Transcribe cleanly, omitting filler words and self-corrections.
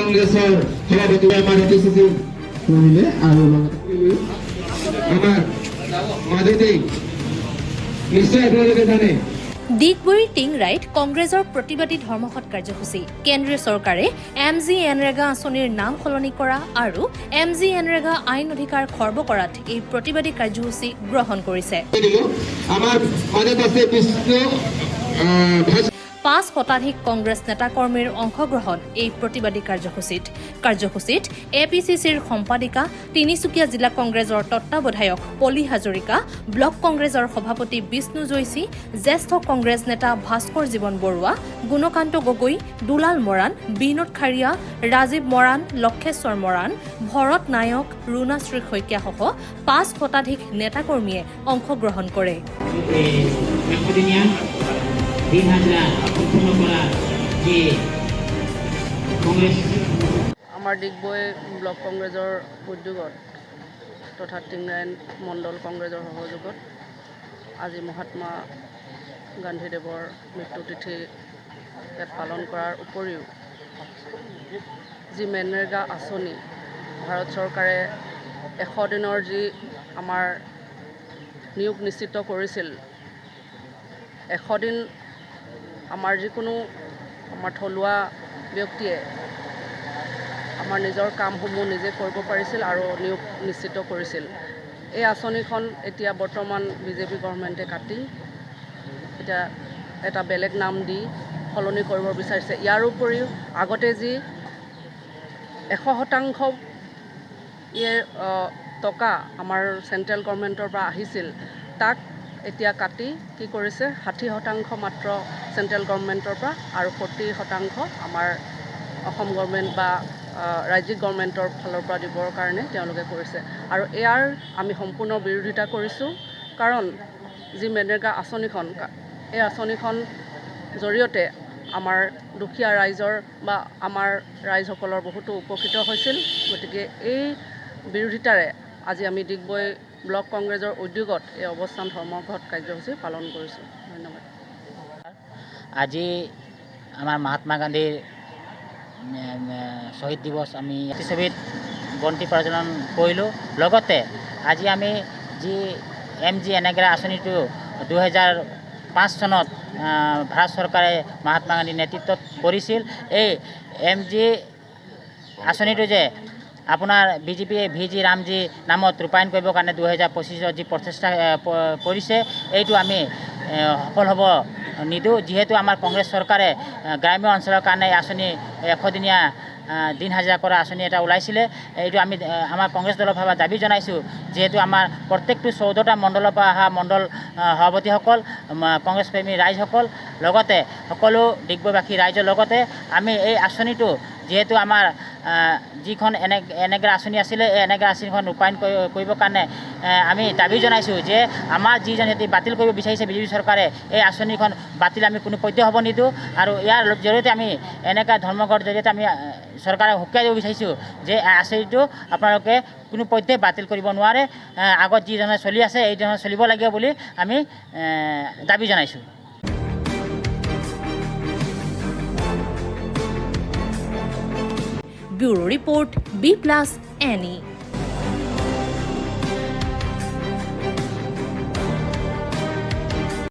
কংগ্ৰেছৰ সভাপতি আমাৰ এপিচিচি কৰিলে আৰু আমাৰ মাজতে নিশ্চয় আপোনালোকে জানে ডিগবৈৰ টিংৰাইত কংগ্ৰেছৰ প্ৰতিবাদী ধৰ্মঘট কাৰ্যসূচী কেন্দ্ৰীয় চৰকাৰে MGNৰেগা আঁচনিৰ নাম সলনি কৰা আৰু MGNৰেগা আইন অধিকাৰ খৰ্ব কৰাত এই প্ৰতিবাদী কাৰ্যসূচী গ্ৰহণ কৰিছে। আমাৰ মাজত আছে 5 শতাধিক কংগ্ৰেছ নেতাকৰ্মীৰ অংশগ্ৰহণ এই প্ৰতিবাদী কাৰ্যসূচীত APCCৰ সম্পাদিকা তিনিচুকীয়া জিলা কংগ্ৰেছৰ তত্ত্বাৱধায়ক পলি হাজৰিকা, ব্লক কংগ্ৰেছৰ সভাপতি বিষ্ণু জৈশী, জ্যেষ্ঠ কংগ্ৰেছ নেতা ভাস্কৰ জীৱন বৰুৱা, গুণকান্ত গগৈ, দুলাল মৰাণ, বিনোদ খাৰিয়া, ৰাজীৱ মৰাণ, লক্ষেশ্বৰ মৰাণ, ভৰত নায়ক, ৰুণাশ্ৰী শইকীয়াসহ 5 শতাধিক নেতাকৰ্মীয়ে অংশগ্ৰহণ কৰে। আমাৰ ডিগবৈ ব্লক কংগ্ৰেছৰ উদ্যোগত তথা টিংৰাইন মণ্ডল কংগ্ৰেছৰ সহযোগত আজি মহাত্মা গান্ধীদেৱৰ মৃত্যুতিথি ইয়াত পালন কৰাৰ উপৰিও যি মেনৰেগা আঁচনি ভাৰত চৰকাৰে 100 দিনৰ যি আমাৰ নিয়োগ নিশ্চিত কৰিছিল, 100 দিন আমাৰ যিকোনো আমাৰ থলুৱা ব্যক্তিয়ে আমাৰ নিজৰ কামসমূহ নিজে কৰিব পাৰিছিল আৰু নিয়োগ নিশ্চিত কৰিছিল। এই আঁচনিখন এতিয়া বৰ্তমান বিজেপি গভৰ্ণমেণ্টে কাটি এতিয়া এটা বেলেগ নাম দি সলনি কৰিব বিচাৰিছে। ইয়াৰ উপৰিও আগতে যি 100% টকা আমাৰ চেণ্ট্ৰেল গভৰ্ণমেণ্টৰ পৰা আহিছিল, তাক এতিয়া কাটি কি কৰিছে 60% মাত্ৰ চেণ্ট্ৰেল গভৰ্ণমেণ্টৰ পৰা আৰু 40% আমাৰ অসম গভৰ্ণমেণ্ট বা ৰাজ্যিক গভৰ্ণমেণ্টৰ ফালৰ পৰা দিবৰ কাৰণে তেওঁলোকে কৰিছে। আৰু ইয়াৰ আমি সম্পূৰ্ণ বিৰোধিতা কৰিছোঁ, কাৰণ যি মেনৰেগা আঁচনিখন, এই আঁচনিখন জৰিয়তে আমাৰ দুখীয়া ৰাইজৰ বা আমাৰ ৰাইজসকলৰ বহুতো উপকৃত হৈছিল। গতিকে এই বিৰোধিতাৰে আজি আমি ডিগবৈ ব্লক কংগ্ৰেছৰ উদ্যোগত এই অৱস্থান ধৰ্মঘট কাৰ্যসূচী পালন কৰিছোঁ। ধন্যবাদ। আজি আমাৰ মহাত্মা গান্ধীৰ শ্বহীদ দিৱস আমি ছবিত বন্তি প্ৰজ্বলন কৰিলোঁ। লগতে আজি আমি যি MGNৰেগা আঁচনিটো 2005 চনত ভাৰত চৰকাৰে মহাত্মা গান্ধীৰ নেতৃত্বত কৰিছিল, এই MG আঁচনিটো যে আপোনাৰ BJP VG ৰামজী নামত ৰূপায়ণ কৰিবৰ কাৰণে 2025 যি প্ৰচেষ্টা কৰিছে, এইটো আমি সফল হ'ব নিদিওঁ। যিহেতু আমাৰ কংগ্ৰেছ চৰকাৰে গ্ৰাম্য অঞ্চলৰ কাৰণে এই আঁচনি 100 দিনীয়া দিন হাজিৰা কৰা আঁচনি এটা ওলাইছিলে। এইটো আমি আমাৰ কংগ্ৰেছ দলৰ ফালৰ দাবী জনাইছোঁ। যিহেতু আমাৰ প্ৰত্যেকটো 14টা মণ্ডলৰ পৰা অহা মণ্ডল সভাপতিসকল, কংগ্ৰেছ প্ৰেমী ৰাইজসকল, লগতে সকলো ডিগবৈবাসী ৰাইজৰ লগতে আমি এই আঁচনিটো যিহেতু আমাৰ যিখন এনেগ্ৰা আঁচনি আছিলে, এই এনেগ্ৰা আঁচনিখন ৰূপায়ণ কৰিবৰ কাৰণে আমি দাবী জনাইছোঁ যে আমাৰ যিজন সিহঁতি বাতিল কৰিব বিচাৰিছে বিজেপি চৰকাৰে, এই আঁচনিখন বাতিল আমি কোনো পধ্যে হ'ব নিদিওঁ। আৰু ইয়াৰ জৰিয়তে আমি এনেকুৱা ধৰ্মঘটৰ জৰিয়তে আমি চৰকাৰক সকীয়াই দিব বিচাৰিছোঁ যে আঁচনিটো আপোনালোকে কোনো পধ্যে বাতিল কৰিব নোৱাৰে, আগত যিধৰণে চলি আছে এইধৰণে চলিব লাগিব বুলি আমি দাবী জনাইছোঁ। Bureau report B+ NE।